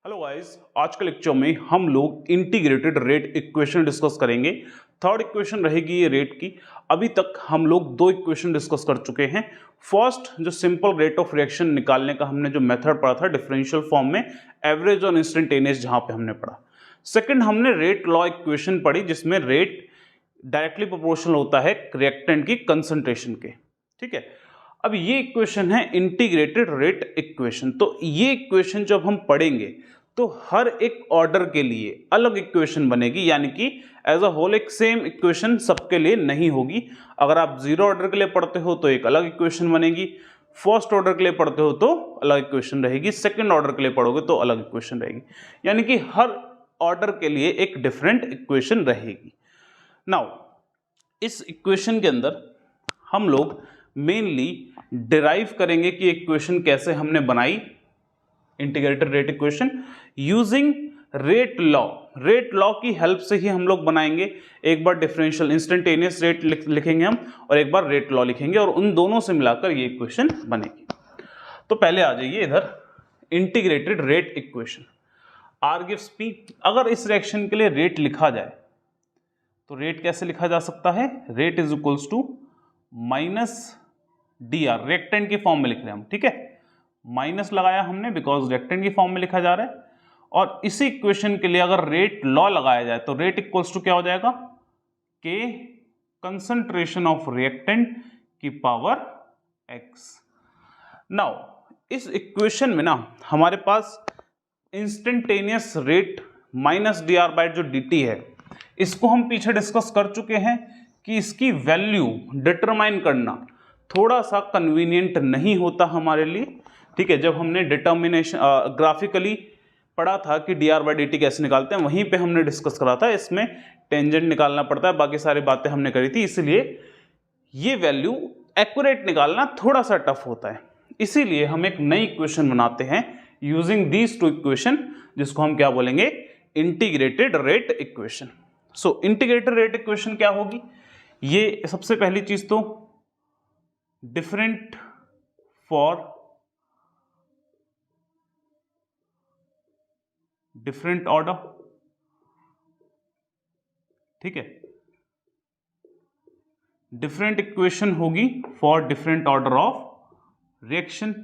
Hello guys, आज के lecture में हम लोग इंटीग्रेटेड रेट इक्वेशन डिस्कस करेंगे। थर्ड इक्वेशन रहेगी ये रेट की। अभी तक हम लोग दो इक्वेशन डिस्कस कर चुके हैं। फर्स्ट जो सिंपल रेट ऑफ रिएक्शन निकालने का हमने जो मेथड पढ़ा था डिफरेंशियल फॉर्म में, एवरेज और इंस्टेंटेनियस जहां पे हमने पढ़ा। सेकंड हमने रेट लॉ इक्वेशन पढ़ी जिसमें रेट डायरेक्टली प्रोपोर्शनल होता है रिएक्टेंट की कंसंट्रेशन के। ठीक है, अब ये इक्वेशन है इंटीग्रेटेड रेट इक्वेशन। तो ये इक्वेशन जब हम पढ़ेंगे तो हर एक ऑर्डर के लिए अलग इक्वेशन बनेगी, यानी कि एज अ होल एक सेम इक्वेशन सबके लिए नहीं होगी। अगर आप जीरो ऑर्डर के लिए पढ़ते हो तो एक अलग इक्वेशन बनेगी, फर्स्ट ऑर्डर के लिए पढ़ते हो तो अलग इक्वेशन रहेगी, सेकंड ऑर्डर के लिए पढ़ोगे तो अलग इक्वेशन रहेगी, यानी कि हर ऑर्डर के लिए एक डिफरेंट इक्वेशन रहेगी। नाउ इस इक्वेशन के अंदर हम लोग मेनली डिराइव करेंगे कि इक्वेशन कैसे हमने बनाई, integrated rate equation using rate law. Rate law की हेल्प से ही हम लोग बनाएंगे। एक बार डिफरेंशियल इंस्टेंटेनियस रेट लिखेंगे हम और एक बार रेट लॉ लिखेंगे और उन दोनों से मिलाकर ये इक्वेशन बनेगी। तो पहले आ जाइए इधर, integrated rate equation. R gives P. अगर इस रिएक्शन के लिए रेट लिखा जाए तो रेट कैसे लिखा जा सकता है? Rate is equals to minus D R, reactant की फॉर्म में लिख रहे हैं हम। ठीक है, माइनस लगाया हमने बिकॉज रिएक्टेंट की फॉर्म में लिखा जा रहा है। और इसी इक्वेशन के लिए अगर रेट लॉ लगाया जाए तो रेट इक्वल्स टू क्या हो जाएगा? के कंसंट्रेशन ऑफ रिएक्टेंट की पावर एक्स। नाउ इस इक्वेशन में ना हमारे पास instantaneous rate minus D R by जो डी टी है, इसको हम पीछे डिस्कस कर चुके हैं कि इसकी वैल्यू डिटरमाइन करना थोड़ा सा कन्वीनियंट नहीं होता हमारे लिए। ठीक है, जब हमने डिटर्मिनेशन ग्राफिकली पढ़ा था कि D R by D T कैसे निकालते हैं, वहीं पे हमने डिस्कस करा था। इसमें टेंजेंट निकालना पड़ता है, बाकी सारी बातें हमने करी थी, इसलिए ये वैल्यू एक्यूरेट निकालना थोड़ा सा टफ होता है। इसीलिए हम एक नई इक्वेशन बनाते हैं यूजिंग दीज टू इक्वेशन, जिसको हम क्या बोलेंगे? Integrated rate equation. So integrated rate equation क्या होगी? ये सबसे पहली चीज तो डिफरेंट फॉर डिफरेंट ऑर्डर। ठीक है, डिफरेंट इक्वेशन होगी for different order of reaction.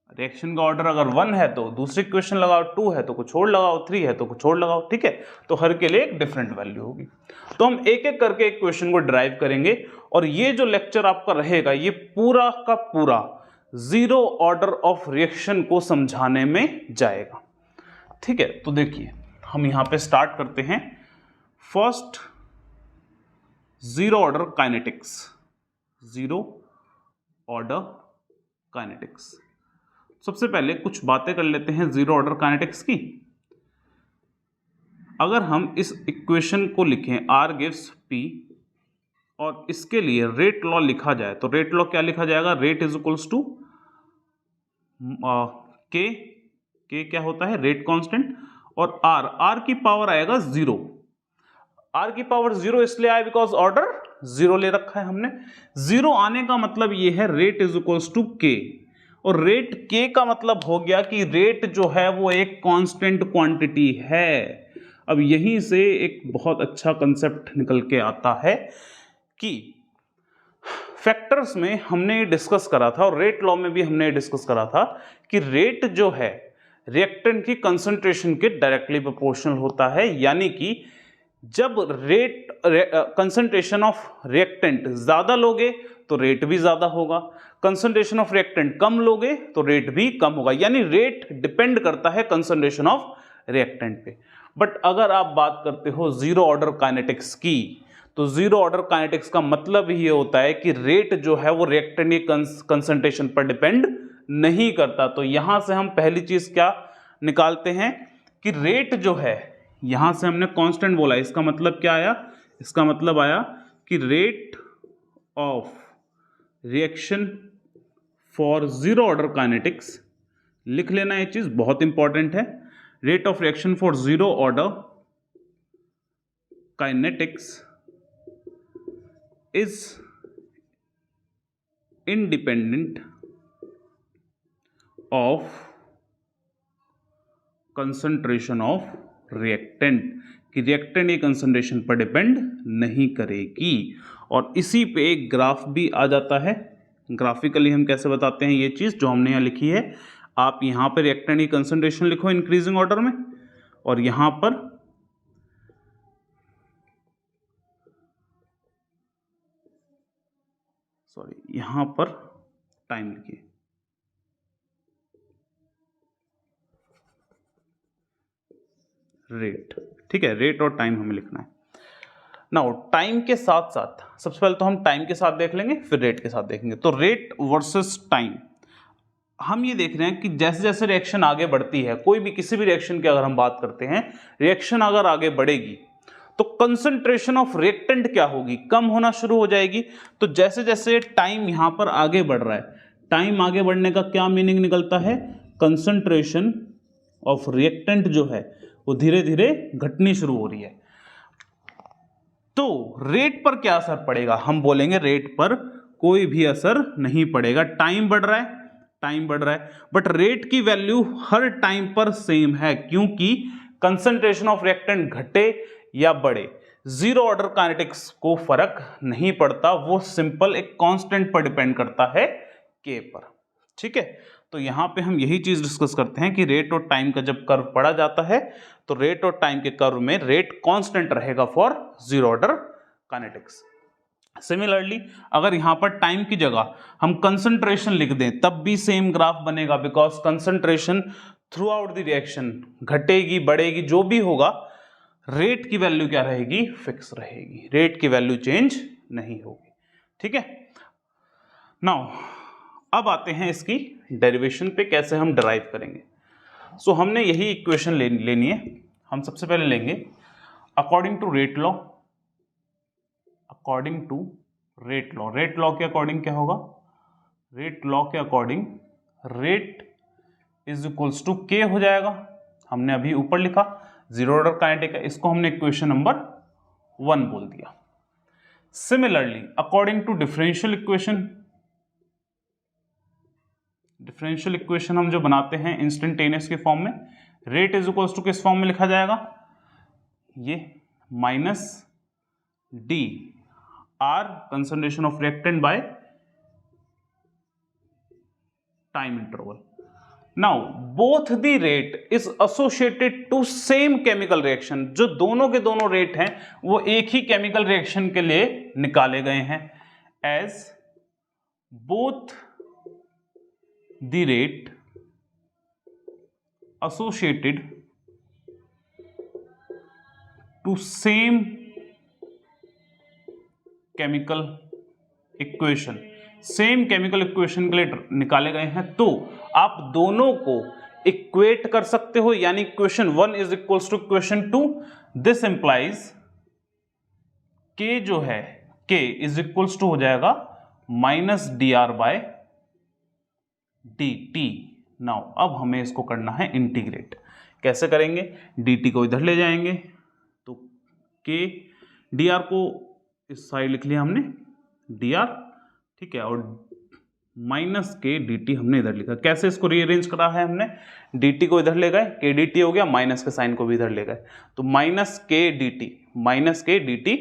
Reaction का ऑर्डर अगर 1 है तो दूसरी इक्वेशन लगाओ, 2 है तो कुछ और लगाओ, 3 है तो कुछ और लगाओ। ठीक है, तो हर के लिए एक डिफरेंट वैल्यू होगी। तो हम एक एक करके इक्वेशन को ड्राइव करेंगे और ये जो लेक्चर आपका रहेगा ये पूरा का पूरा जीरो ऑर्डर ऑफ रिएक्शन को समझाने में जाएगा। ठीक है, तो देखिए हम यहां पे स्टार्ट करते हैं। First, zero order kinetics. Zero order kinetics, सबसे पहले कुछ बातें कर लेते हैं जीरो ऑर्डर काइनेटिक्स की। अगर हम इस इक्वेशन को लिखें आर गिव्स पी और इसके लिए रेट लॉ लिखा जाए तो रेट लॉ क्या लिखा जाएगा? रेट इज इक्वल्स टू के क्या होता है? रेट कांस्टेंट, और आर की पावर आएगा 0। आर की पावर 0 इसलिए आया बिकॉज ऑर्डर 0 ले रखा है हमने। 0 आने का मतलब ये है रेट इज इक्वल्स टू के, और रेट के का मतलब हो गया कि रेट जो है वो एक कांस्टेंट क्वांटिटी है। अब यहीं से एक बहुत अच्छा कंसेप्ट निकल के आता है कि फैक्टर्स में हमने डिस्कस करा था और रेट लॉ में भी हमने डिस्कस करा था कि रेट जो है रिएक्टेंट की कंसंट्रेशन के डायरेक्टली प्रोपोर्शनल होता है, यानी कि जब रेट कंसंट्रेशन ऑफ रिएक्टेंट ज्यादा लोगे तो रेट भी ज्यादा होगा, कंसंट्रेशन ऑफ रिएक्टेंट कम लोगे तो रेट भी कम होगा, यानी रेट डिपेंड करता है कंसंट्रेशन ऑफ रिएक्टेंट पे। बट अगर आप बात करते हो जीरो ऑर्डर काइनेटिक्स की, तो जीरो ऑर्डर काइनेटिक्स का मतलब ये होता है कि रेट जो है वो रिएक्टेंट की कंसंट्रेशन पर डिपेंड नहीं करता। तो यहां से हम पहली चीज क्या निकालते हैं कि रेट जो है, यहां से हमने कांस्टेंट बोला, इसका मतलब क्या आया? इसका मतलब आया कि rate of reaction for zero order kinetics, लिख लेना ये चीज बहुत इंपॉर्टेंट है। Rate of reaction for zero order kinetics is independent of concentration of reactant, कि रिएक्टेंट ये कंसंट्रेशन पर डिपेंड नहीं करेगी। और इसी पे एक ग्राफ भी आ जाता है, ग्राफिकली हम कैसे बताते हैं ये चीज़ जो हमने यहाँ लिखी है। आप यहाँ पर रिएक्टेंट की कंसंट्रेशन लिखो इंक्रीजिंग ऑर्डर में, और यहाँ पर यहाँ पर टाइम लिखिए। रेट, ठीक है, रेट और टाइम हमें लिखना है। नाउ टाइम के साथ साथ सबसे पहले तो हम टाइम के साथ देख लेंगे, फिर रेट के साथ देखेंगे। तो रेट वर्सेस टाइम, हम ये देख रहे हैं कि जैसे जैसे रिएक्शन आगे बढ़ती है, कोई भी किसी भी रिएक्शन की अगर हम बात करते हैं, रिएक्शन अगर आगे बढ़ेगी तो कंसंट्रेशन ऑफ रिएक्टेंट क्या होगी, कम होना शुरू हो जाएगी। तो जैसे जैसे टाइम यहां पर आगे बढ़ रहा है, टाइम आगे बढ़ने का क्या मीनिंग निकलता है, कंसंट्रेशन ऑफ रिएक्टेंट जो है वो धीरे धीरे घटनी शुरू हो रही है। तो रेट पर क्या असर पड़ेगा, हम बोलेंगे रेट पर कोई भी असर नहीं पड़ेगा। टाइम बढ़ रहा है, टाइम बढ़ रहा है, बट रेट की वैल्यू हर टाइम पर सेम है, क्योंकि कंसंट्रेशन ऑफ रिएक्टेंट घटे या बढ़े, जीरो ऑर्डर काइनेटिक्स को फर्क नहीं पड़ता, वो सिंपल एक कांस्टेंट पर डिपेंड करता है के पर। ठीक है, तो यहां पे हम यही चीज डिस्कस करते हैं कि रेट और टाइम का जब कर्व पढ़ा जाता है तो रेट और टाइम के कर्व में रेट कांस्टेंट रहेगा for zero order kinetics. Similarly अगर यहां पर टाइम की जगह हम कंसंट्रेशन लिख दें तब भी सेम ग्राफ बनेगा, because concentration through out the reaction घटेगी बढ़ेगी जो भी होगा, रेट की वैल्यू क्या रहेगी, फिक्स रहेगी, रेट की वैल्यू चेंज नहीं होगी। ठीक है, नाउ अब आते हैं इसकी डेरिवेशन पे, कैसे हम डिराइव करेंगे। सो हमने यही इक्वेशन लेनी है। हम सबसे पहले लेंगे according to rate law, according to rate law. Rate law के अकॉर्डिंग क्या होगा, रेट लॉ के according rate is equals to K हो जाएगा। हमने अभी ऊपर लिखा जीरो ऑर्डर काइनेटिक है, इसको हमने इक्वेशन नंबर 1 बोल दिया। Similarly according to differential equation, differential equation हम जो बनाते हैं इंस्टेंटेनियस के फॉर्म में, रेट इज इक्वल्स टू किस फॉर्म में लिखा जाएगा, ये minus D R concentration of reactant by time interval. Now both the rate is associated to same chemical reaction, जो दोनों के दोनों रेट हैं वो एक ही केमिकल रिएक्शन के लिए निकाले गए हैं, as both the rate associated to same chemical equation, same chemical equation के लिए निकाले गए हैं। तो आप दोनों को इक्वेट कर सकते हो, यानी equation 1 is equals to equation 2। This implies K जो है के इज इक्वल्स टू हो जाएगा minus D R by dt। Now अब हमें इसको करना है इंटीग्रेट। कैसे करेंगे, dt को इधर ले जाएंगे तो k dr को इस साइड लिख लिया हमने dr, ठीक है, और माइनस के dt हमने इधर लिखा। कैसे इसको रीअरेंज करा है हमने, dt को इधर ले गए, k dt हो गया, माइनस के साइन को भी इधर ले गए, तो minus K dt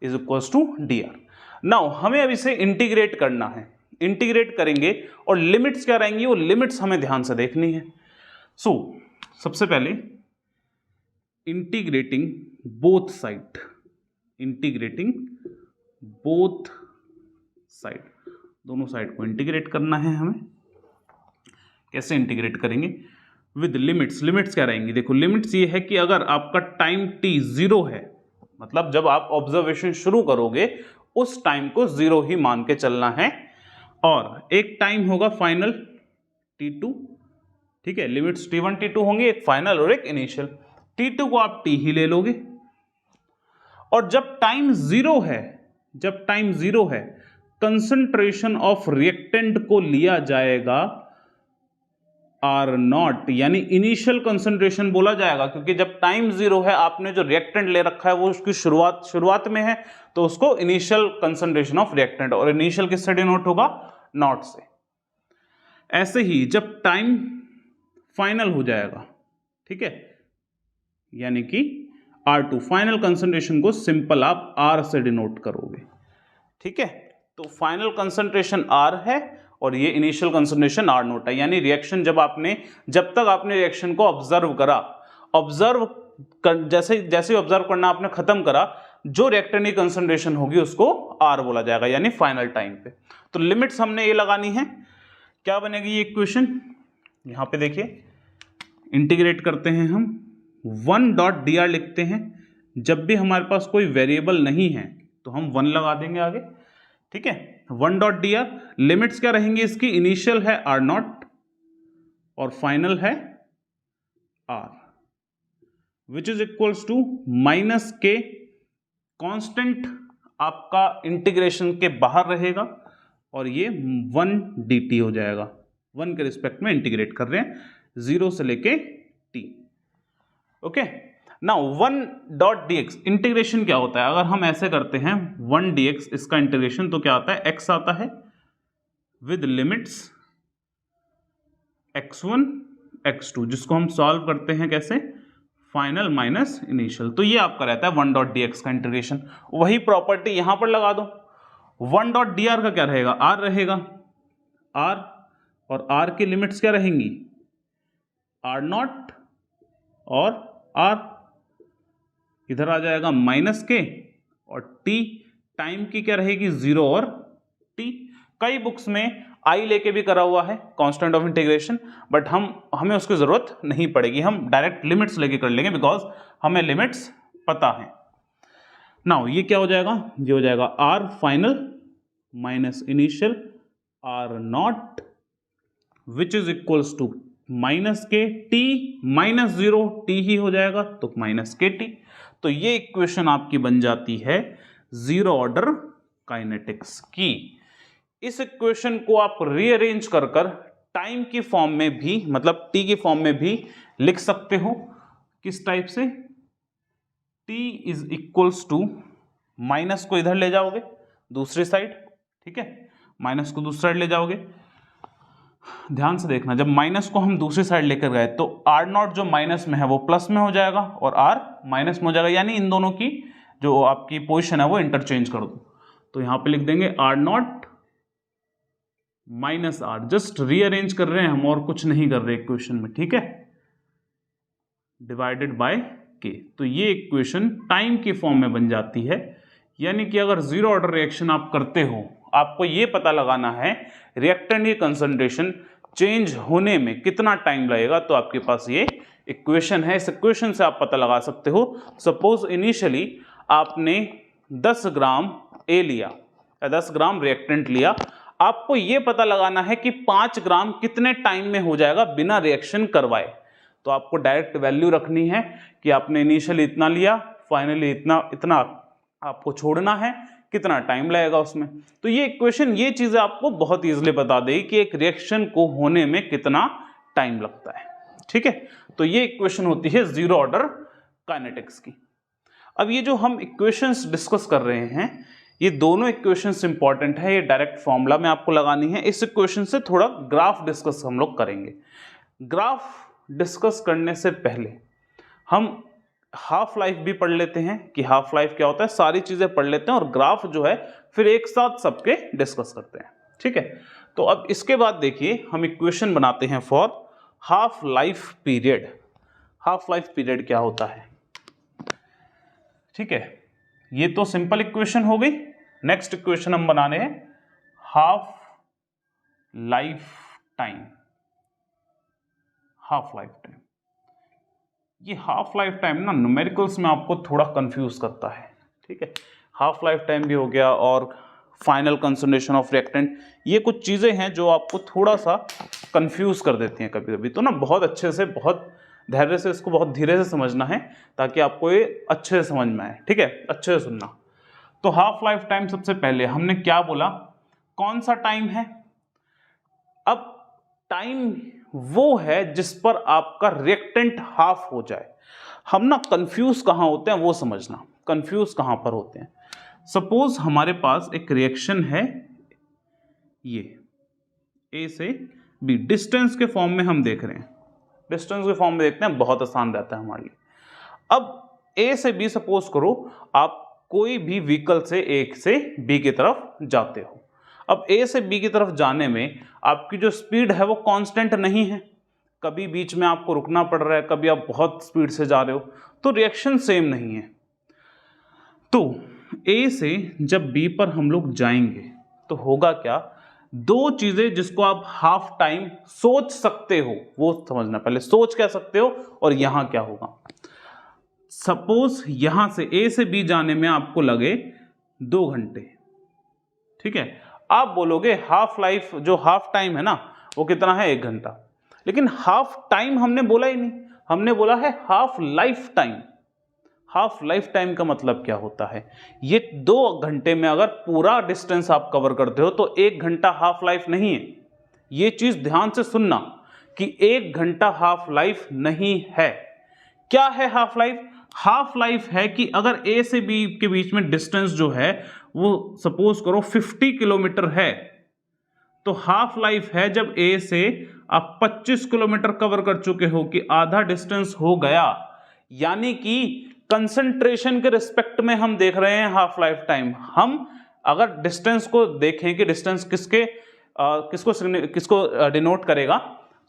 is equals to dr। Now हमें अब इसे इंटीग्रेट करना है, इंटीग्रेट करेंगे और लिमिट्स क्या रहेंगी, वो लिमिट्स हमें ध्यान से देखनी है। सो सबसे पहले integrating both side, integrating both side, दोनों साइड को इंटीग्रेट करना है हमें। कैसे इंटीग्रेट करेंगे, विद लिमिट्स। लिमिट्स क्या रहेंगी, देखो लिमिट्स ये है कि अगर आपका टाइम t 0 है, मतलब जब आप ऑब्जर्वेशन शुरू करोगे उस टाइम को 0 ही मान के चलना है, और एक टाइम होगा फाइनल t2, ठीक है, लिमिट्स t1 t2 होंगी, एक फाइनल और एक इनिशियल। t2 को आप t ही ले लोगे, और जब टाइम 0 है, जब टाइम 0 है, कंसंट्रेशन ऑफ रिएक्टेंट को लिया जाएगा R0, यानी इनिशियल कंसंट्रेशन बोला जाएगा, क्योंकि जब टाइम 0 है आपने जो रिएक्टेंट ले रखा है वो उसकी शुरुआत में है, तो उसको इनिशियल कंसंट्रेशन ऑफ रिएक्टेंट, और इनिशियल किससे डिनोट होगा, नॉट से। ऐसे ही जब टाइम फाइनल हो जाएगा, ठीक है, यानी कि R2। फाइनल कंसंट्रेशन को सिंपल आप R से डिनोट करोगे, ठीक है। तो फाइनल कंसंट्रेशन R है और ये इनिशियल कंसंट्रेशन R नोट है, यानी रिएक्शन जब तक आपने रिएक्शन को ऑब्जर्व करा, जैसे ऑब्जर्व करना आपने खत्म करा, जो रिएक्टेंट की कंसंट्रेशन होगी उसको R बोला जाएगा, यानी फाइनल टाइम पे। तो लिमिट्स हमने ये लगानी है, क्या बनेगी ये इक्वेशन, यहां पे देखिए इंटीग्रेट करते हैं हम, 1.dr लिखते हैं। जब भी हमारे पास कोई वेरिएबल नहीं है तो हम 1 लगा देंगे आगे, ठीक है। 1.dr, लिमिट्स क्या रहेंगी इसकी, इनिशियल है R0 और फाइनल है R, which is equals to -k। Constant आपका इंटीग्रेशन के बाहर रहेगा और ये 1 dt हो जाएगा, 1 के रिस्पेक्ट में इंटीग्रेट कर रहे हैं, 0 से लेके t। Okay, now 1.dx integration क्या होता है, अगर हम ऐसे करते हैं 1 dx, इसका इंटीग्रेशन तो क्या आता है, x आता है विद लिमिट्स x1 x2, जिसको हम सॉल्व करते हैं कैसे, फाइनल माइनस इनिशियल। तो ये आपका रहता है 1.dx का इंटीग्रेशन। वही प्रॉपर्टी यहां पर लगा दो, 1.dr का क्या रहेगा, r रहेगा, r और r की लिमिट्स क्या रहेंगी, R0 और r, इधर आ जाएगा -k, और t टाइम की क्या रहेगी, 0 और t। कई बुक्स में i लेके भी करा हुआ है कांस्टेंट ऑफ इंटीग्रेशन, बट हमें उसकी जरूरत नहीं पड़ेगी, हम डायरेक्ट लिमिट्स लेके कर लेंगे बिकॉज हमें लिमिट्स पता है। नाउ ये क्या हो जाएगा, ये हो जाएगा r final minus initial R0 which is equals to -k, t -0, t ही हो जाएगा तो -kt। तो ये इक्वेशन आपकी बन जाती है जीरो ऑर्डर काइनेटिक्स की। इस इक्वेशन को आप रीअरेंज कर टाइम की फॉर्म में भी, मतलब t की फॉर्म में भी लिख सकते हो। किस टाइप से, t is equals to, minus को इधर ले जाओगे दूसरी साइड, ठीक है, माइनस को दूसरी साइड ले जाओगे। ध्यान से देखना, जब माइनस को हम दूसरी साइड लेकर गए तो R0 जो माइनस में है वो प्लस में हो जाएगा और R माइनस में हो जाएगा, यानी इन दोनों की जो आपकी पोजीशन है वो इंटरचेंज कर दो। तो यहां पे लिख देंगे R0 minus R, just rearrange कर रहे हैं हम और कुछ नहीं कर रहे इक्वेशन में, ठीक है, डिवाइडेड बाय k। तो ये इक्वेशन टाइम की फॉर्म में बन जाती है, यानी कि अगर जीरो ऑर्डर रिएक्शन आप करते हो, आपको ये पता लगाना है रिएक्टेंट की कंसंट्रेशन चेंज होने में कितना टाइम लगेगा, तो आपके पास ये इक्वेशन है। इस इक्वेशन से आप पता लगा सकते हो। सपोज इनिशियली आपने 10 ग्राम A लिया या 10 ग्राम रिएक्टेंट लिया, आपको ये पता लगाना है कि 5 ग्राम कितने टाइम में हो जाएगा बिना रिएक्शन करवाए। तो आपको डायरेक्ट वैल्यू रखनी है कि आपने इनिशियली इतना लिया, फाइनली इतना आपको छोड़ना है, कितना टाइम लगेगा उसमें। तो ये इक्वेशन ये चीजें आपको बहुत इजीली बता देगी कि एक रिएक्शन को होने में कितना टाइम लगता है, ठीक है। तो ये इक्वेशन होती है जीरो ऑर्डर काइनेटिक्स की। अब ये जो हम इक्वेशंस डिस्कस कर रहे हैं, ये दोनों इक्वेशंस इंपॉर्टेंट है, ये डायरेक्ट फॉर्मूला में आपको लगानी है। इस इक्वेशन से थोड़ा ग्राफ डिस्कस हम लोग करेंगे। ग्राफ डिस्कस करने से पहले हम हाफ लाइफ भी पढ़ लेते हैं कि हाफ लाइफ क्या होता है, सारी चीजें पढ़ लेते हैं और ग्राफ जो है फिर एक साथ सबके डिस्कस करते हैं, ठीक है। तो अब इसके बाद देखिए हम इक्वेशन बनाते हैं for half life period. Half life period क्या होता है, ठीक है, ये तो सिंपल इक्वेशन हो गई। नेक्स्ट इक्वेशन हम बनाने हैं half life time. Half life time, ये हाफ लाइफ टाइम ना न्यूमेरिकल्स में आपको थोड़ा कंफ्यूज करता है, ठीक है। हाफ लाइफ टाइम भी हो गया और फाइनल कंसंट्रेशन ऑफ रिएक्टेंट, ये कुछ चीजें हैं जो आपको थोड़ा सा कंफ्यूज कर देती हैं कभी कभी। तो ना बहुत अच्छे से, बहुत धैर्य से इसको बहुत धीरे से समझना है ताकि आपको ये अच्छे से समझ में आए, ठीक है, अच्छे से सुनना। तो हाफ लाइफ टाइम, सबसे पहले हमने क्या बोला, कौन सा टाइम है। अब टाइम वो है जिस पर आपका रिएक्टेंट हाफ हो जाए। हम ना कंफ्यूज कहां होते हैं वो समझना, कंफ्यूज कहां पर होते हैं। सपोज हमारे पास एक रिएक्शन है, ये A से B डिस्टेंस के फॉर्म में हम देख रहे हैं, डिस्टेंस के फॉर्म में देखते हैं, बहुत आसान रहता है हमारे लिए। अब ए से बी सपोज करो आप कोई भी व्हीकल से ए से बी की तरफ जाते हो। अब ए से बी की तरफ जाने में आपकी जो स्पीड है वो कांस्टेंट नहीं है, कभी बीच में आपको रुकना पड़ रहा है, कभी आप बहुत स्पीड से जा रहे हो, तो रिएक्शन सेम नहीं है। तो ए से जब बी पर हम लोग जाएंगे तो होगा क्या, दो चीजें जिसको आप हाफ टाइम सोच सकते हो वो समझना, पहले सोच क्या सकते हो और यहां क्या होगा। सपोज यहां से ए से बी जाने में आपको लगे 2 घंटे, ठीक है। आप बोलोगे हाफ लाइफ, जो हाफ टाइम है ना वो कितना है, 1 घंटा, लेकिन हाफ टाइम हमने बोला ही नहीं, हमने बोला है half life time. Half life time का मतलब क्या होता है, ये 2 घंटे में अगर पूरा डिस्टेंस आप कवर करते हो तो 1 घंटा हाफ लाइफ नहीं है। ये चीज ध्यान से सुनना कि 1 घंटा हाफ लाइफ नहीं है। क्या है हाफ लाइफ? हाफ लाइफ है कि अगर ए से बी के बीच में डिस्टेंस जो है वो सपोज करो 50 किलोमीटर है, तो हाफ लाइफ है जब ए से आप 25 किलोमीटर कवर कर चुके हो कि आधा डिस्टेंस हो गया, यानी कि कंसंट्रेशन के रिस्पेक्ट में हम देख रहे हैं हाफ लाइफ टाइम। हम अगर डिस्टेंस को देखें कि डिस्टेंस किसको डिनोट करेगा,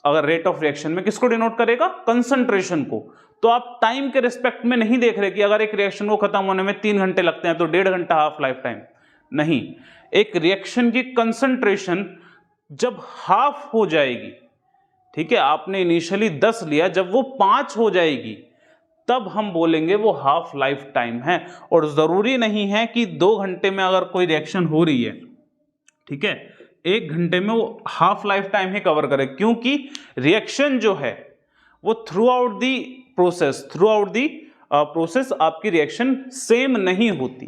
अगर रेट ऑफ रिएक्शन में किसको डिनोट करेगा, कंसंट्रेशन को, तो आप टाइम के रिस्पेक्ट में नहीं देख रहे कि अगर एक रिएक्शन को खत्म होने में 3 घंटे लगते हैं तो 1.5 घंटा हाफ लाइफ टाइम, नहीं। एक रिएक्शन की कंसंट्रेशन जब हाफ हो जाएगी, ठीक है, आपने इनिशियली 10 लिया, जब वो 5 हो जाएगी तब हम बोलेंगे वो हाफ लाइफ टाइम है। और जरूरी नहीं है कि 2 घंटे में अगर कोई रिएक्शन हो रही है, ठीक है, 1 घंटे में वो हाफ लाइफ टाइम ही कवर करे, क्योंकि रिएक्शन जो है वो थ्रू आउट दी प्रोसेस आपकी रिएक्शन सेम नहीं होती,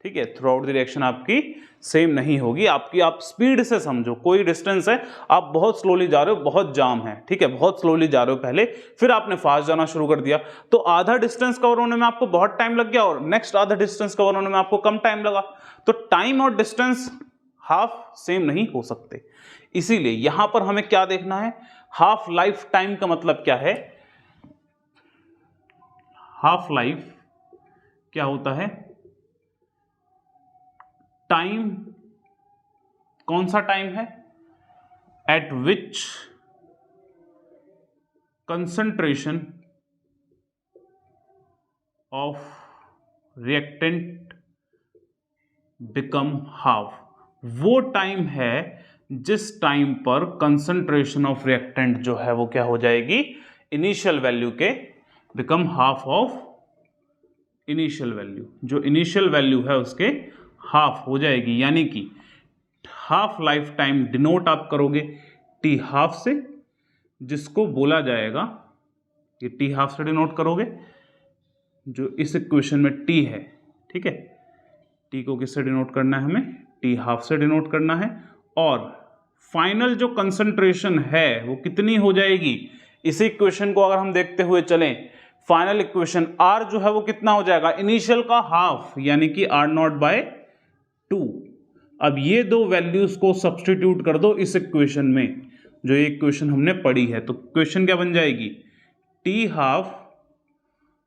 ठीक है, थ्रू आउट द रिएक्शन आपकी सेम नहीं होगी। आप स्पीड से समझो, कोई डिस्टेंस है, आप बहुत स्लोली जा रहे हो, बहुत जाम है, ठीक है, बहुत स्लोली जा रहे हो पहले, फिर आपने फास्ट जाना शुरू कर दिया, तो आधा डिस्टेंस कवर होने में आपको बहुत टाइम लग गया और नेक्स्ट आधा डिस्टेंस कवर होने में आपको कम टाइम लगा, तो टाइम और डिस्टेंस हाफ सेम नहीं हो सकते। इसीलिए यहां पर हमें क्या देखना है, हाफ लाइफ टाइम का मतलब क्या है, हाफ लाइफ क्या होता है, टाइम, कौन सा टाइम है, eight which concentration of reactant become half. वो टाइम है जिस टाइम पर कंसंट्रेशन ऑफ रिएक्टेंट जो है वो क्या हो जाएगी, इनिशियल वैल्यू के become half of initial value, जो इनिशियल वैल्यू है उसके हाफ हो जाएगी, यानी कि हाफ लाइफ टाइम डिनोट आप करोगे टी हाफ से, जिसको बोला जाएगा, ये टी हाफ से डिनोट करोगे, जो इस इक्वेशन में टी है, ठीक है, टी को किससे डिनोट करना है, हमें टी हाफ से डिनोट करना है, और फाइनल जो कंसंट्रेशन है वो कितनी हो जाएगी, इसी इक्वेशन को अगर हम देखते हुए चलें, फाइनल इक्वेशन आर जो है वो कितना हो जाएगा, इनिशियल का हाफ, यानी कि आर नॉट बाय 2। अब ये दो वैल्यूज को सब्स्टिट्यूट कर दो इस इक्वेशन में, जो ये इक्वेशन हमने पढ़ी है, तो इक्वेशन क्या बन जाएगी, T half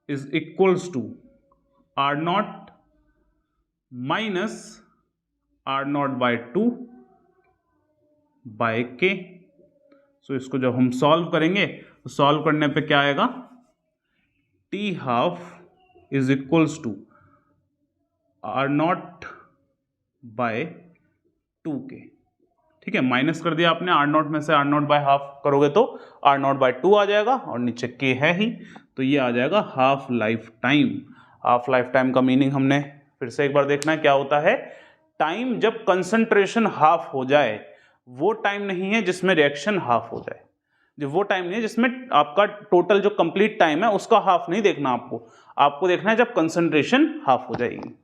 is equals to R not minus R not by 2 by K. So इसको जब हम सॉल्व करेंगे तो सॉल्व करने पे क्या आएगा, T half is equals to R not by 2 K, ठीक है, माइनस कर दिया आपने, आर नॉट में से आर नॉट बाय हाफ करोगे तो आर नॉट बाय 2 आ जाएगा, और नीचे के है ही, तो ये आ जाएगा half life time. Half life time का मीनिंग हमने फिर से एक बार देखना है, क्या होता है, टाइम जब कंसंट्रेशन हाफ हो जाए, वो टाइम नहीं है जिसमें रिएक्शन हाफ हो जाए, जो वो टाइम नहीं है जिसमें आपका टोटल जो कंप्लीट टाइम है उसका हाफ नहीं देखना, आपको देखना है जब कंसंट्रेशन हाफ हो जाएगी।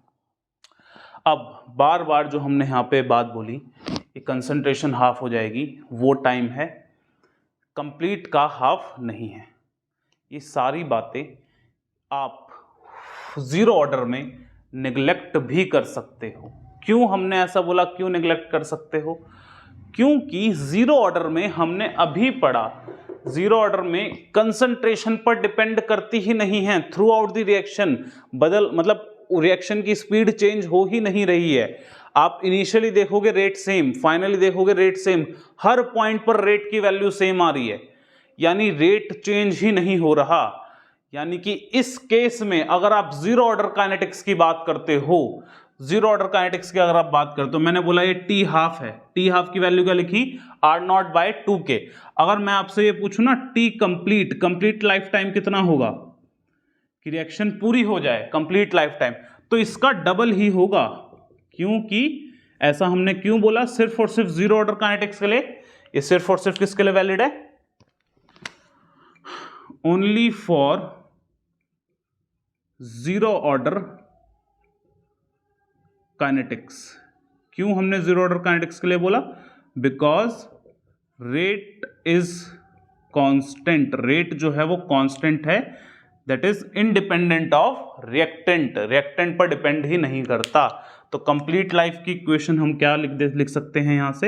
अब बार बार जो हमने यहाँ पे बात बोली कि कंसंट्रेशन हाफ हो जाएगी, वो टाइम है, कंप्लीट का हाफ नहीं है। ये सारी बातें आप जीरो ऑर्डर में निगलेक्ट भी कर सकते हो। क्यों हमने ऐसा बोला, क्यों निगलेक्ट कर सकते हो, क्योंकि जीरो ऑर्डर में हमने अभी पढ़ा जीरो ऑर्डर में कंसंट्रेशन पर डिपेंड करती ही नहीं है थ्रू आउट द रिएक्शन, मतलब रिएक्शन की स्पीड चेंज हो ही नहीं रही है। आप इनिशियली देखोगे रेट सेम, फाइनली देखोगे रेट सेम, हर पॉइंट पर रेट की वैल्यू सेम आ रही है, यानी रेट चेंज ही नहीं हो रहा। यानी कि इस केस में अगर आप जीरो ऑर्डर काइनेटिक्स की बात करते हो, जीरो ऑर्डर काइनेटिक्स की अगर आप बात करते हो, मैंने बोला ये टी हाफ है, टी हाफ की वैल्यू क्या लिखी, आर नॉट बाय 2k। अगर मैं आपसे ये पूछूं ना T complete, complete life time कितना होगा कि रिएक्शन पूरी हो जाए कंप्लीट लाइफ टाइम, तो इसका डबल ही होगा। क्योंकि ऐसा हमने क्यों बोला, सिर्फ और सिर्फ जीरो ऑर्डर काइनेटिक्स के लिए। ये सिर्फ और सिर्फ किसके लिए वैलिड है, only for zero order kinetics. क्यों हमने जीरो ऑर्डर काइनेटिक्स के लिए बोला, because rate is constant, rate जो है वो कांस्टेंट है, that is independent of reactant, reactant पर डिपेंड ही नहीं करता। तो कंप्लीट लाइफ की इक्वेशन हम क्या लिख सकते हैं यहां से,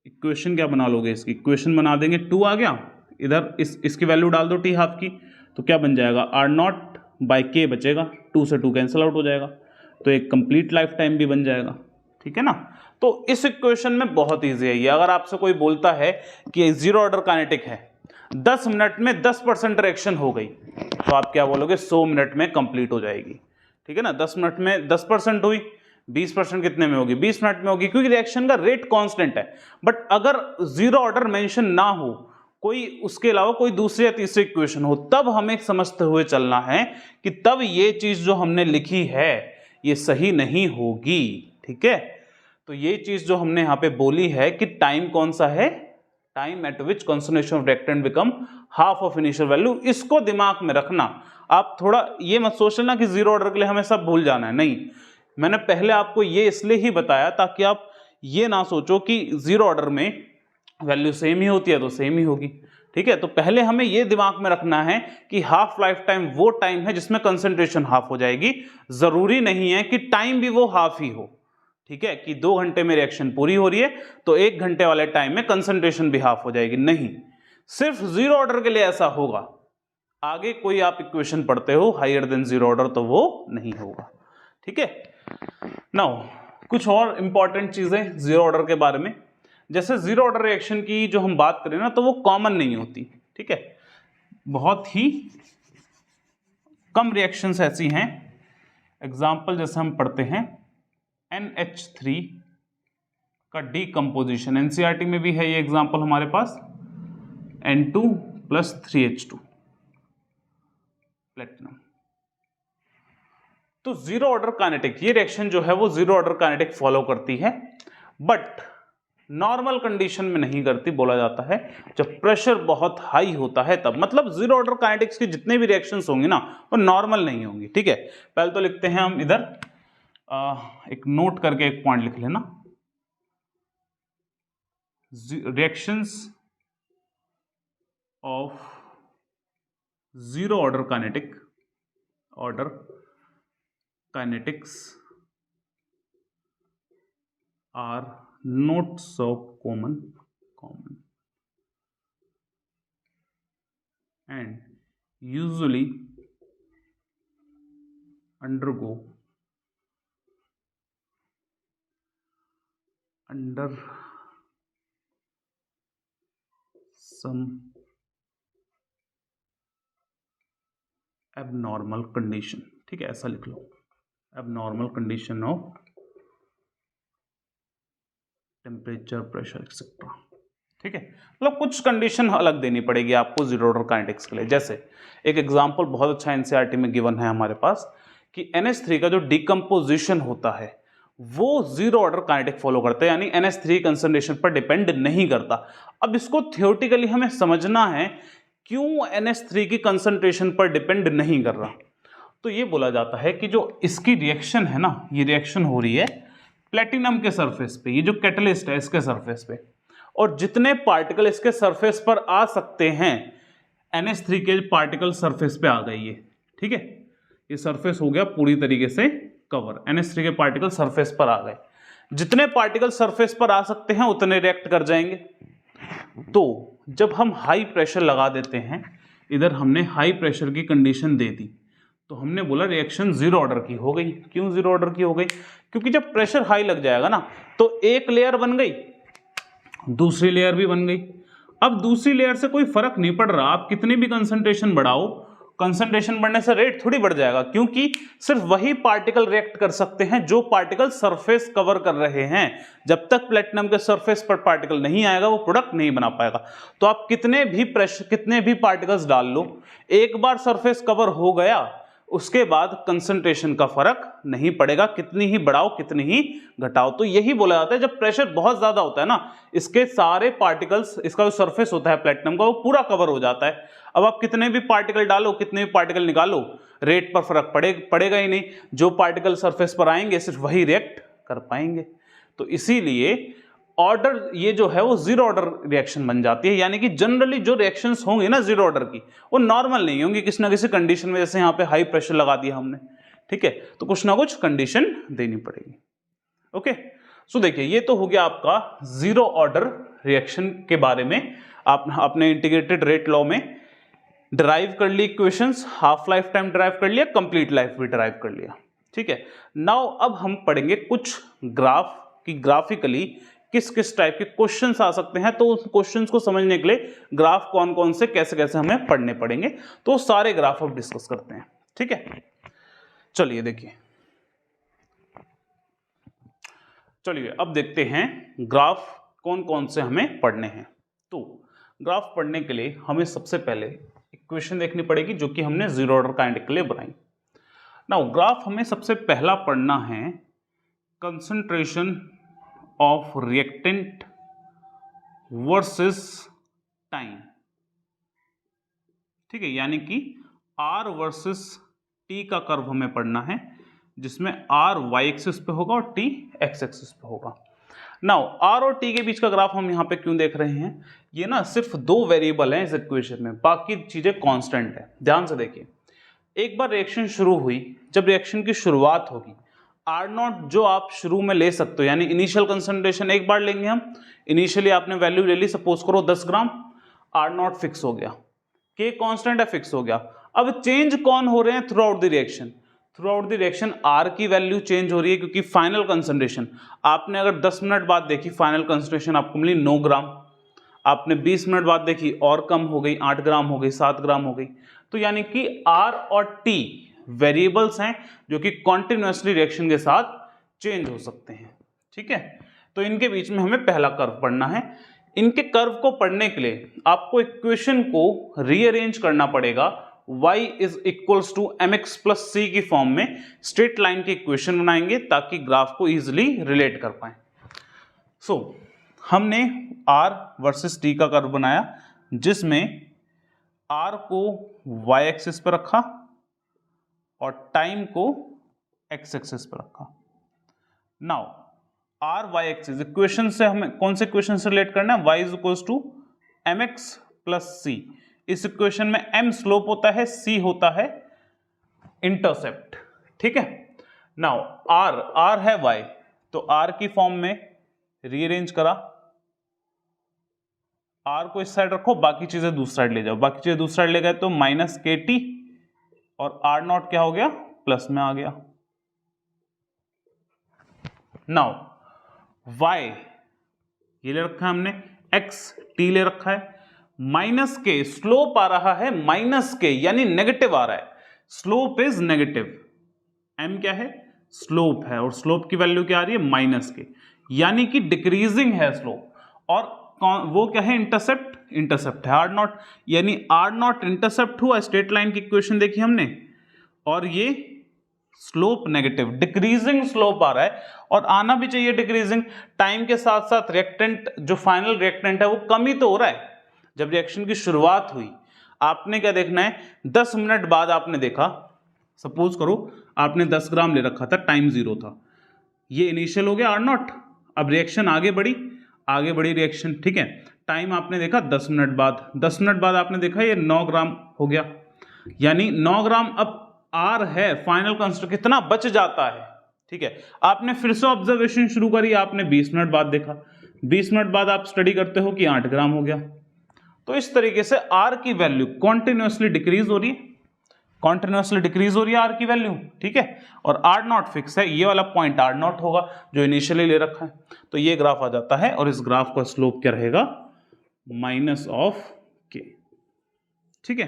इक्वेशन क्या बना लोगे, इसकी इक्वेशन बना देंगे, 2 आ गया इधर, इसकी वैल्यू डाल दो टी हाफ की, तो क्या बन जाएगा, आर नॉट बाई के बचेगा, 2 से 2 कैंसिल आउट हो जाएगा, तो एक कंप्लीट लाइफ टाइम भी बन जाएगा। ठीक है ना। तो इस इक्वेशन में बहुत ईजी है ये। अगर आपसे कोई बोलता है कि जीरो ऑर्डर काइनेटिक है, 10 मिनट में 10% रिएक्शन हो गई, तो आप क्या बोलोगे, 100 मिनट में कंप्लीट हो जाएगी। ठीक है ना, 10 मिनट में 10% हुई, 20% कितने में होगी, 20 मिनट में होगी, क्योंकि रिएक्शन का रेट कांस्टेंट है। बट अगर जीरो ऑर्डर मेंशन ना हो, कोई उसके अलावा कोई दूसरी या तीसरी इक्वेशन हो, तब हमें समझते हुए चलना है कि तब ये चीज जो हमने लिखी है ये सही नहीं होगी। ठीक है, तो ये चीज जो हमने यहां पे बोली है कि टाइम कौन सा है, time eight which concentration of reactant become half of initial value, इसको दिमाग में रखना। आप थोड़ा ये मत सोच लेना कि जीरो ऑर्डर के लिए हमें सब भूल जाना है, नहीं। मैंने पहले आपको ये इसलिए ही बताया ताकि आप ये ना सोचो कि जीरो ऑर्डर में वैल्यू सेम ही होती है तो सेम ही होगी। ठीक है, तो पहले हमें ये दिमाग में रखना है कि हाफ लाइफ टाइम वो टाइम है जिसमें कंसंट्रेशन हाफ हो जाएगी। जरूरी नहीं है कि टाइम भी वो हाफ ही हो। ठीक है, कि 2 घंटे में रिएक्शन पूरी हो रही है तो 1 घंटे वाले टाइम में कंसंट्रेशन भी हाफ हो जाएगी, नहीं। सिर्फ जीरो ऑर्डर के लिए ऐसा होगा, आगे कोई आप इक्वेशन पढ़ते हो हायर देन जीरो ऑर्डर तो वो नहीं होगा। ठीक है, नाउ कुछ और इंपॉर्टेंट चीजें जीरो ऑर्डर के बारे में, जैसे जीरो ऑर्डर रिएक्शन की जो हम बात करें ना, तो वो कॉमन नहीं होती। ठीक है, बहुत ही कम रिएक्शंस ऐसी हैं। एग्जाम्पल जैसे हम पढ़ते हैं NH3 का डीकंपोजिशन, एनसीईआरटी में भी है ये एग्जाम्पल हमारे पास, N2 + 3H2 प्लेटिनम। तो जीरो ऑर्डर काइनेटिक ये रिएक्शन जो है वो जीरो ऑर्डर काइनेटिक फॉलो करती है, बट नॉर्मल कंडीशन में नहीं करती। बोला जाता है जब प्रेशर बहुत हाई होता है तब, मतलब जीरो ऑर्डर काइनेटिक्स के जितने भी रिएक्शंस होंगे ना वो नॉर्मल नहीं होंगी। ठीक है, पहले तो लिखते हैं हम इधर, एक नोट करके एक पॉइंट लिख लेना, reactions of zero order kinetics are not so common and usually undergo under some abnormal condition। ठीक है, ऐसा लिख लो, abnormal condition of temperature, pressure etcetera. ठीक है, मतलब कुछ कंडीशन अलग देनी पड़ेगी आपको जीरो ऑर्डर काइनेटिक्स के लिए। जैसे एक एग्जांपल बहुत अच्छा एनसीईआरटी में गिवन है हमारे पास कि NH3 का जो डिकम्पोजिशन होता है वो जीरो ऑर्डर काइनेटिक फॉलो करता है, यानी NH3 कंसंट्रेशन पर डिपेंड नहीं करता। अब इसको थियोरेटिकली हमें समझना है क्यों NH3 की कंसंट्रेशन पर डिपेंड नहीं कर रहा। तो ये बोला जाता है कि जो इसकी रिएक्शन है ना, ये रिएक्शन हो रही है प्लेटिनम के सरफेस पे, ये जो कैटलिस्ट है इसके सरफेस पे, और जितने पार्टिकल इसके सरफेस पर आ सकते हैं NH3 के पार्टिकल सरफेस पे आ गए ये। ठीक है, ये सरफेस हो गया पूरी तरीके से कवर, NH3 के पार्टिकल सरफेस पर आ गए। जितने पार्टिकल सरफेस पर आ सकते हैं उतने रिएक्ट कर जाएंगे। तो जब हम हाई प्रेशर लगा देते हैं, इधर हमने हाई प्रेशर की कंडीशन दे दी, तो हमने बोला रिएक्शन जीरो ऑर्डर की हो गई। क्यों जीरो ऑर्डर की हो गई? क्योंकि जब प्रेशर हाई लग जाएगा ना, तो एक लेयर बन गई, दूसरी लेयर भी बन गई। अब दूसरी लेयर से कोई फर्क नहीं पड़ रहा, आप कितनी भी कंसंट्रेशन बढ़ाओ, कंसंट्रेशन बढ़ने से रेट थोड़ी बढ़ जाएगा, क्योंकि सिर्फ वही पार्टिकल रिएक्ट कर सकते हैं जो पार्टिकल सरफेस कवर कर रहे हैं। जब तक प्लेटिनम के सरफेस पर पार्टिकल नहीं आएगा वो प्रोडक्ट नहीं बना पाएगा। तो आप कितने भी प्रेशर, कितने भी पार्टिकल्स डाल लो, एक बार सरफेस कवर हो गया उसके बाद कंसंट्रेशन का फर्क नहीं पड़ेगा, कितनी ही बढ़ाओ कितनी ही घटाओ। तो यही बोला जाता है जब प्रेशर बहुत ज्यादा होता है ना, इसके सारे पार्टिकल्स, इसका जो सरफेस होता है प्लेटिनम का, वो पूरा कवर हो जाता है। अब आप कितने भी पार्टिकल डालो, कितने भी पार्टिकल निकालो, रेट पर फर्क पड़ेगा ही नहीं। जो पार्टिकल सरफेस पर आएंगे सिर्फ वही रिएक्ट कर पाएंगे। तो इसीलिए ऑर्डर ये जो है वो जीरो ऑर्डर रिएक्शन बन जाती है। यानी कि जनरली जो रिएक्शंस होंगी ना जीरो ऑर्डर की, वो नॉर्मल नहीं होंगी, किसी ना किसी कंडीशन में, जैसे यहाँ पे हाई प्रेशर लगा दिया हमने, ठीक है, तो कुछ ना कुछ कंडीशन देनी पड़ेगी। ओके, सो देखिए ये तो हो गया आपका जीरो ऑर्डर रिएक्शन के बारे में। आपने इंटीग्रेटेड रेट लॉ में डिराइव कर ली equations, half life time derive कर लिया, कंप्लीट लाइफ भी डिराइव कर लिया, ठीक है। नाउ अब हम पढ़ेंगे कुछ ग्राफ की, ग्राफिकली किस किस टाइप के क्वेश्चंस आ सकते हैं। तो उस क्वेश्चंस को समझने के लिए ग्राफ कौन कौन से कैसे कैसे हमें पढ़ने पड़ेंगे, तो सारे ग्राफ अब डिस्कस करते हैं, ठीक है। चलिए देखिए, चलिए अब देखते हैं ग्राफ कौन कौन से हमें पढ़ने हैं। तो ग्राफ पढ़ने के लिए हमें सबसे पहले इक्वेशन देखनी पड़ेगी जो कि हमने जीरो ऑर्डर काइनेटिक के लिए बनाई। नाउ ग्राफ हमें सबसे पहला पढ़ना है concentration of reactant versus time, ठीक है, यानी कि R वर्सेस T का कर्व हमें पढ़ना है, जिसमें R y एक्सिस पे होगा और T x एक्सिस पे होगा। नाउ R और T के बीच का ग्राफ हम यहाँ पे क्यों देख रहे हैं? ये ना सिर्फ दो वेरिएबल हैं इस इक्वेशन में, बाकी चीजें कांस्टेंट है। ध्यान से देखिए, एक बार रिएक्शन शुरू हुई, जब रिएक्शन की शुरुआत होगी, R0 जो आप शुरू में ले सकते हो, यानी इनिशियल कंसंट्रेशन एक बार लेंगे हम, इनिशियली आपने वैल्यू ले ली, सपोज करो 10 ग्राम, R0 फिक्स हो गया, K कांस्टेंट है, फिक्स हो गया। अब चेंज कौन हो रहे हैं through out the reaction? Through out the reaction R की वैल्यू चेंज हो रही है, क्योंकि फाइनल कंसंट्रेशन आपने अगर 10 मिनट बाद देखी, फाइनल कंसंट्रेशन आपको मिली 9 ग्राम, आपने 20 मिनट बाद देखी और कम हो गई, 8 ग्राम हो गई, 7 ग्राम हो गई। तो यानी कि R और T वेरिएबल्स हैं जो कि कॉन्टिन्यूसली रिएक्शन के साथ चेंज हो सकते हैं, ठीक है। तो इनके बीच में हमें पहला कर्व पढ़ना है। इनके कर्व को पढ़ने के लिए आपको इक्वेशन को रीअरेंज करना पड़ेगा, y is equals to mx plus c की फॉर्म में स्ट्रेट लाइन की इक्वेशन बनाएंगे ताकि ग्राफ को इजिली रिलेट कर पाए। सो हमने r वर्सेस t का कर्व बनाया, जिसमें r को y एक्सिस पर रखा और टाइम को x एक्सिस पर रखा। Now r y axis equation से हमें कौन से इक्वेशन से रिलेट करना है? y is equals to mx plus c। इस इक्वेशन में m स्लोप होता है, c होता है इंटरसेप्ट, ठीक है। नाउ r है y, तो r की फॉर्म में रीअरेंज करा, r को इस साइड रखो, बाकी चीजें दूसरी साइड ले जाओ, बाकी चीजें दूसरी साइड ले गए तो माइनस KT और R0 क्या हो गया? प्लस में आ गया। नाउ y ये ले रखा है हमने, x t ले रखा है, माइनस के स्लोप आ रहा है, माइनस के यानी नेगेटिव आ रहा है, स्लोप इज नेगेटिव, m क्या है? स्लोप है, और स्लोप की वैल्यू क्या आ रही है? माइनस के, यानी कि डिक्रीजिंग है स्लोप। और वो क्या है? इंटरसेप्ट, इंटरसेप्ट है R0, यानी R0 इंटरसेप्ट हुआ, स्ट्रेट लाइन की इक्वेशन देखी हमने, और ये स्लोप नेगेटिव, डिक्रीजिंग स्लोप आ रहा है, और आना भी चाहिए डिक्रीजिंग। टाइम के साथ साथ रिएक्टेंट, जो फाइनल रिएक्टेंट है वो कम ही तो हो रहा है। जब रिएक्शन की शुरुआत हुई, आपने क्या देखना है? 10 मिनट बाद आपने देखा, सपोज करो आपने 10 ग्राम ले रखा था, टाइम 0 था, ये इनिशियल हो गया R0, अब रिएक्शन आगे बढ़ी रिएक्शन, ठीक है। टाइम आपने देखा 10 मिनट बाद, 10 मिनट बाद आपने देखा ये 9 ग्राम हो गया, यानी 9 ग्राम अब R है, फाइनल कंस्ट्रक्ट कितना बच जाता है? ठीक है, आपने फिर से ऑब्जर्वेशन शुरू करी, आपने 20 मिनट बाद देखा, 20 मिनट बाद आप स्टडी करते हो कि 8 ग्राम हो गया। तो इस तरीके से आर की वैल्यू कॉन्टिन्यूसली डिक्रीज हो रही है, कॉन्टिन्यूसली डिक्रीज हो रही है आर की वैल्यू, ठीक है। और आर नॉट फिक्स है, ये वाला पॉइंट आर नॉट होगा जो इनिशियली ले रखा है। तो ये ग्राफ आ जाता है और इस ग्राफ का स्लोप क्या रहेगा, माइनस ऑफ के, ठीक है।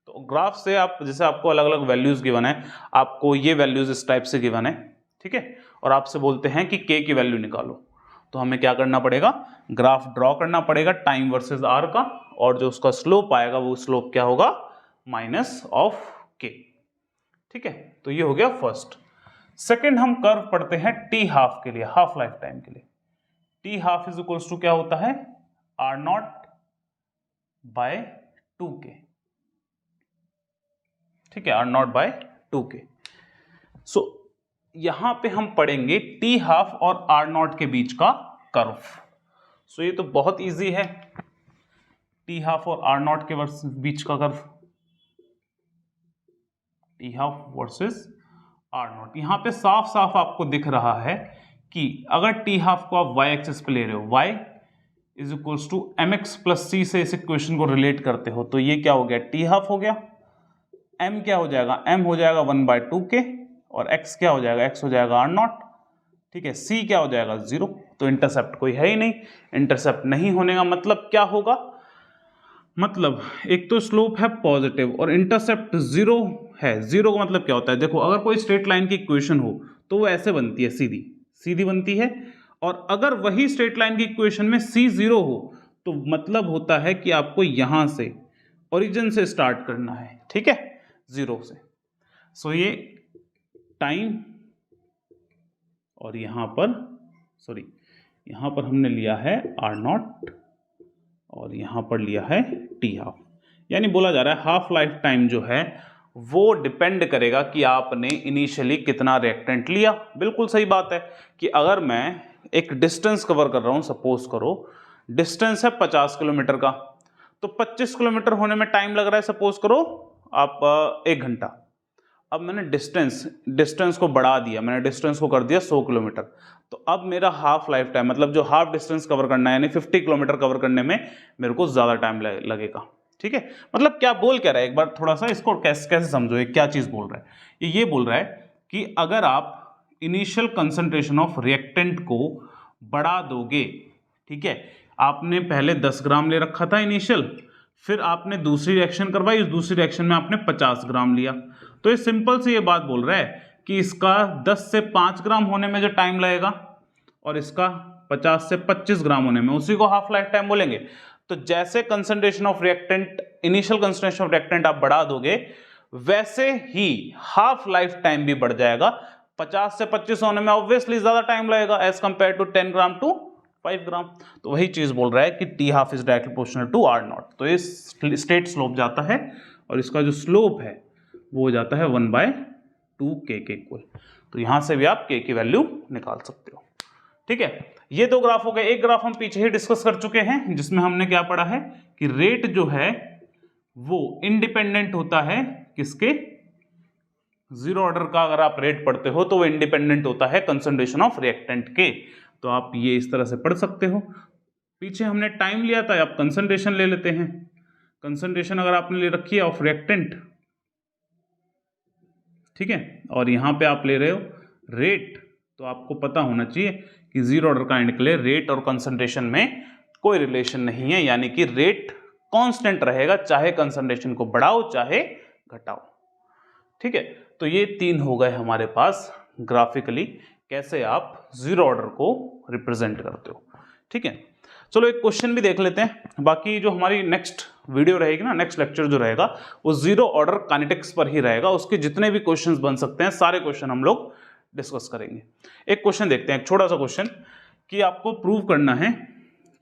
तो ग्राफ से आप जैसे आपको अलग अलग वैल्यूज गिवन है, आपको ये वैल्यूज इस टाइप से गिवन है, ठीक है, और आपसे बोलते हैं कि के की वैल्यू निकालो, तो हमें क्या करना पड़ेगा, ग्राफ ड्रॉ करना पड़ेगा टाइम वर्सेस आर का, और जो उसका स्लोप आएगा वो स्लोप क्या होगा, माइनस ऑफ के, ठीक है। तो ये हो गया फर्स्ट। सेकंड हम कर्व पढ़ते हैं टी हाफ के लिए, हाफ लाइफ टाइम के लिए। T half is equals to क्या होता है, आर नॉट बाय 2k, ठीक है, आर नॉट बाय 2k। सो यहां पे हम पढ़ेंगे टी हाफ और आर नॉट के बीच का कर्व। सो ये तो बहुत इजी है, टी हाफ और आर नॉट के बीच का curve, T half versus R naught. यहां पे साफ साफ आपको दिख रहा है कि अगर टी हाफ को आप वाई एक्सिस पे ले रहे हो, y is equals to M X plus C से इस इक्वेशन को रिलेट करते हो, तो ये क्या हो गया, टी हाफ हो गया। m क्या हो जाएगा, m हो जाएगा 1/2k, और x क्या हो जाएगा, x हो जाएगा आर नॉट, ठीक है। c क्या हो जाएगा 0, तो इंटरसेप्ट कोई है ही नहीं। इंटरसेप्ट नहीं होने का मतलब क्या होगा, मतलब एक तो स्लोप है पॉजिटिव और इंटरसेप्ट 0 है। 0 का मतलब क्या होता है, देखो अगर कोई स्ट्रेट लाइन की इक्वेशन हो तो वो ऐसे बनती है, सीधी सीधी बनती है, और अगर वही स्ट्रेट लाइन की इक्वेशन में c 0 हो तो मतलब होता है कि आपको यहां से ओरिजिन से स्टार्ट करना है, ठीक है, 0 से। सो ये टाइम, और यहां पर सॉरी यहां पर हमने लिया है आर नॉट और यहां पर लिया है टी हाफ, यानी बोला जा रहा है हाफ लाइफ टाइम जो है वो डिपेंड करेगा कि आपने इनिशियली कितना रिएक्टेंट लिया। बिल्कुल सही बात है कि अगर मैं एक डिस्टेंस कवर कर रहा हूं, सपोज करो डिस्टेंस है 50 किलोमीटर का, तो 25 किलोमीटर होने में टाइम लग रहा है, सपोज करो आप 1 घंटा। अब मैंने डिस्टेंस को बढ़ा दिया, मैंने डिस्टेंस को कर दिया 100 किलोमीटर, तो अब मेरा हाफ लाइफ टाइम, मतलब जो हाफ डिस्टेंस कवर करना है यानी 50 किलोमीटर कवर करने में मेरे को ज्यादा टाइम लगेगा, ठीक है। मतलब क्या बोल क्या रहा है, एक बार थोड़ा सा इसको कैसे समझो, ये क्या चीज बोल रहा है, ये बोल रहा है कि अगर आप इनिशियल कंसंट्रेशन ऑफ रिएक्टेंट को बढ़ा दोगे, ठीक है, आपने पहले 10 ग्राम ले रखा था इनिशियल, फिर आपने दूसरी रिएक्शन करवाई, उस दूसरी रिएक्शन में आपने 50 ग्राम लिया, तो ये सिंपल से ये बात बोल रहा है कि इसका 10 से 5 ग्राम होने में जो टाइम लगेगा और इसका 50 से 25 ग्राम होने में, उसी को हाफ लाइफ टाइम बोलेंगे। तो जैसे concentration of reactant, initial concentration of reactant आप बढ़ा दोगे, वैसे ही हाफ लाइफ टाइम भी बढ़ जाएगा। 50 से 25 होने में ऑब्वियसली ज्यादा टाइम लगेगा as compare to 10 gram to 5 gram. तो वही चीज बोल रहा है कि T half is directly proportional to R naught. तो ये स्ट्रेट स्लोप जाता है और इसका जो स्लोप है वो हो जाता है 1/2k के इक्वल। तो यहां से भी आप k की वैल्यू निकाल सकते हो, ठीक है। ये दो ग्राफ हो गए। एक ग्राफ हम पीछे ही डिस्कस कर चुके हैं जिसमें हमने क्या पढ़ा है कि रेट जो है वो इंडिपेंडेंट होता है किसके, जीरो ऑर्डर का अगर आप रेट पढ़ते हो तो वो इंडिपेंडेंट होता है कंसंट्रेशन ऑफ रिएक्टेंट के। तो आप ये इस तरह से पढ़ सकते हो। पीछे हमने टाइम लिया था, आप कंसंट्रेशन ले लेते हैं। कंसंट्रेशन अगर आपने ले रखी है ऑफ रिएक्टेंट, ठीक है, और यहां पे आप ले रहे हो रेट, तो आपको पता होना चाहिए कि जीरो ऑर्डर काइंड के लिए रेट और कंसंट्रेशन में कोई रिलेशन नहीं है, यानी कि रेट कांस्टेंट रहेगा चाहे कंसंट्रेशन को बढ़ाओ चाहे घटाओ, ठीक है। तो ये तीन हो गए हमारे पास ग्राफिकली कैसे आप जीरो ऑर्डर को रिप्रेजेंट करते हो, ठीक है। चलो एक क्वेश्चन भी देख लेते हैं। बाकी जो हमारी नेक्स्ट वीडियो रहेगी ना, नेक्स्ट लेक्चर जो रहेगा वो जीरो ऑर्डर काइनेटिक्स पर ही रहेगा। उसके जितने भी क्वेश्चंस बन सकते हैं सारे क्वेश्चन हम लोग डिस्कस करेंगे। एक क्वेश्चन देखते हैं, एक छोटा सा क्वेश्चन कि आपको प्रूव करना है,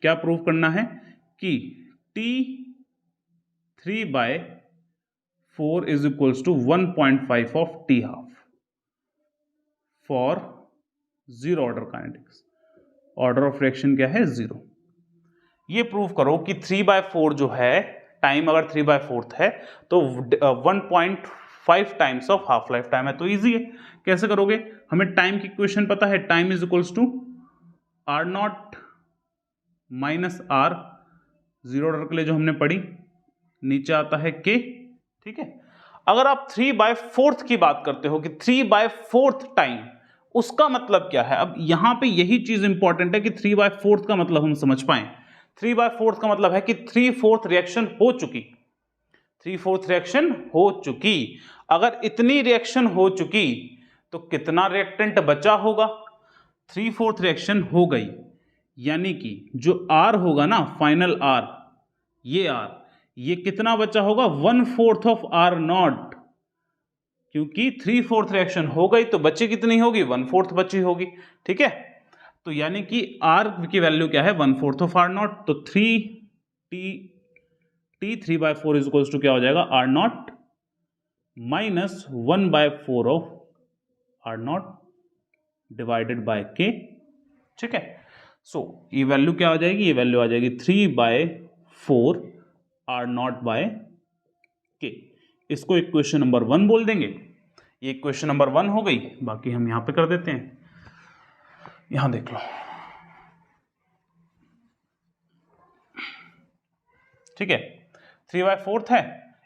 क्या प्रूव करना है कि T3/4 is equals to 1.5 of T half for zero order kinetics. Order of reaction क्या है, 0। ये प्रूव करो कि 3/4 जो है टाइम, अगर 3/4 है तो 1.5 times of half life time है। तो इजी है, कैसे करोगे, हमें टाइम की इक्वेशन पता है, time is equals to R not minus R, zero order के लिए जो हमने पढ़ी, नीचे आता है के। ठीक है, अगर आप 3/4 की बात करते हो कि 3/4 टाइम, उसका मतलब क्या है? अब यहां पे यही चीज इंपॉर्टेंट है कि 3/4 का मतलब हम समझ पाए। 3/4 का मतलब है कि 3/4 रिएक्शन हो चुकी, 3/4 रिएक्शन हो चुकी। अगर इतनी रिएक्शन हो चुकी तो कितना रिएक्टेंट बचा होगा? 3/4 रिएक्शन हो गई, यानी कि जो आर होगा ना, फाइनल आर, ये कितना बचा होगा? 1/4 ऑफ आर नॉट, क्योंकि 3/4 रिएक्शन हो गई तो बची कितनी होगी? 1/4 बची होगी। ठीक है, तो यानी कि आर की वैल्यू क्या है? 1/4 ऑफ आर नॉट। तो 3/4 इज इक्वल्स टू क्या हो जाएगा? R not minus 1/4 of R naught divided by k. ठीक है, सो ये वैल्यू क्या आ जाएगी? ये वैल्यू आ जाएगी 3/4 आर नॉट बाय के। इसको इक्वेशन नंबर 1 बोल देंगे। ये इक्वेशन नंबर 1 हो गई। बाकी हम यहां पे कर देते हैं, यहां देख लो। ठीक है, 3/4 है,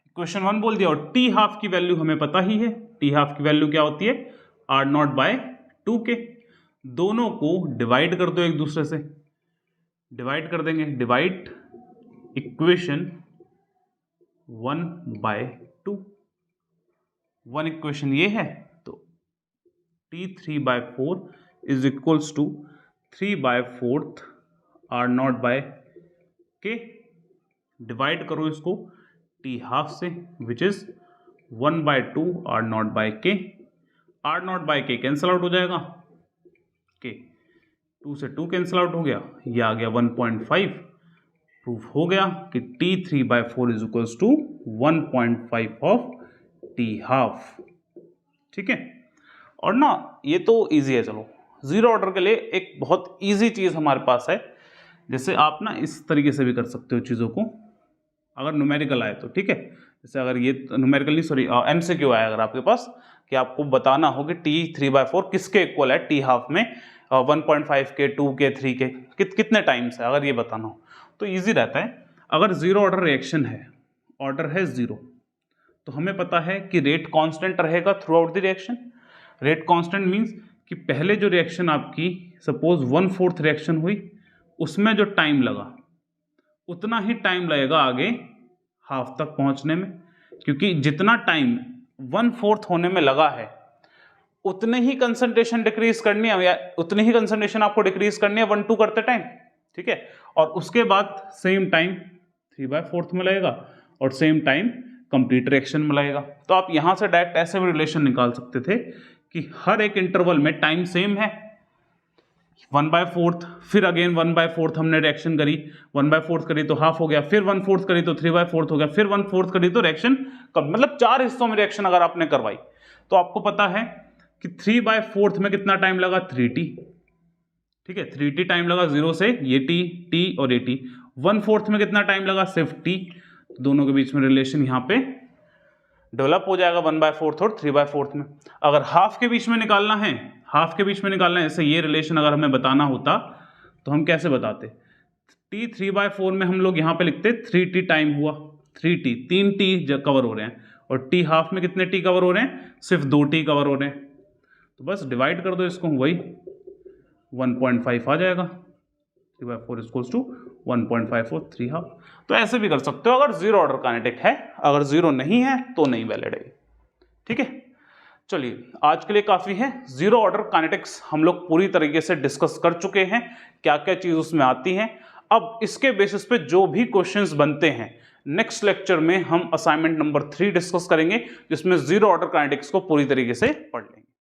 इक्वेशन 1 बोल दिया। और टी हाफ की वैल्यू हमें पता ही है। टी हाफ की वैल्यू क्या होती है? आर नॉट बाय 2 के। दोनों को डिवाइड कर दो, एक दूसरे से डिवाइड कर देंगे। Divide equation 1/2। 1 इक्वेशन ये है, तो T3/4 is equals to 3/4 R not by k. Divide करो इसको टी हाफ से, which is 1/2 R not by k. R not by k cancel out हो जाएगा, के 2 से 2 कैंसल आउट हो गया, ये आ गया 1.5। प्रूफ हो गया कि T3/4 is equals to 1.5 of T half. ठीक है, और ना ये तो इजी है। चलो, जीरो ऑर्डर के लिए एक बहुत इजी चीज हमारे पास है। जैसे आप ना इस तरीके से भी कर सकते हो चीजों को, अगर न्यूमेरिकल आए तो। ठीक है, जैसे अगर ये न्यूमेरिकल नहीं, सॉरी, एमसीक्यू आया अगर आपके पास, कि आपको बताना हो कि T3/4 किसके इक्वल है टी हाफ में, 1.5 के, 2 के, 3 के, कितने टाइम्स है, अगर ये बताना हो तो इजी रहता है। अगर जीरो ऑर्डर रिएक्शन है, ऑर्डर है जीरो, तो हमें पता है कि रेट कांस्टेंट रहेगा through out the reaction. Rate constant means कि पहले जो रिएक्शन आपकी सपोज 1/4 रिएक्शन हुई, उसमें जो टाइम लगा उतना ही टाइम लगेगा आगे हाफ तक पहुंचने में, क्योंकि जितना टाइम 1/4 होने में लगा है उतने ही कंसंट्रेशन डिक्रीज करनी है, या उतनी ही कंसंट्रेशन आपको डिक्रीज करनी है 1/2 करते टाइम। ठीक है, और उसके बाद सेम टाइम 3/4 में लगेगा और सेम टाइम कंप्लीट रिएक्शन में लगेगा। तो आप यहां से डायरेक्ट ऐसे भी रिलेशन निकाल सकते थे कि हर एक इंटरवल में टाइम सेम है, 1/4, फिर अगेन 1/4 हमने रिएक्शन करी, 1/4 करी तो हाफ हो गया, फिर 1/4 करी तो 3/4 हो गया, फिर 1/4 करी तो रिएक्शन मतलब 4 हिस्सों में रिएक्शन अगर आपने करवाई, तो आपको पता है कि 3/4 में कितना टाइम लगा? 3t। ठीक है, 3t टाइम लगा, 0 से ये t और ये t। 1/4 में कितना टाइम लगा? सिर्फ t। दोनों के बीच में रिलेशन यहाँ पे डेवलप हो जाएगा 1/4 और 3/4 में। अगर हाफ के बीच में निकालना है, हाफ के बीच में निकालना है, जैसे ये रिलेशन अगर हमें बताना होता तो हम कैसे बताते? T3/4 में हम लोग यहाँ पे लिखते 3t टाइम हुआ, 3t, 3t कवर हो रहे हैं, और t हाफ में कितने t कवर हो रहे हैं? सिर्फ 2t कवर हो रहे हैं। तो बस डिवाइड कर दो इसको, वही 1.5 आ जाएगा। 3/4 इक्वल्स टू 1.5 और 3 हाफ। तो ऐसे भी कर सकते हो अगर जीरो ऑर्डर काइनेटिक है, अगर जीरो नहीं है तो नहीं वैलिड है। ठीक है, चलिए आज के लिए काफी है। जीरो ऑर्डर काइनेटिक्स हम लोग पूरी तरीके से डिस्कस कर चुके हैं, क्या क्या चीज उसमें आती है। अब इसके बेसिस पे जो भी क्वेश्चंस बनते हैं, नेक्स्ट लेक्चर में हम असाइनमेंट नंबर 3 डिस्कस करेंगे, जिसमें जीरो ऑर्डर काइनेटिक्स को पूरी तरीके से पढ़ लेंगे।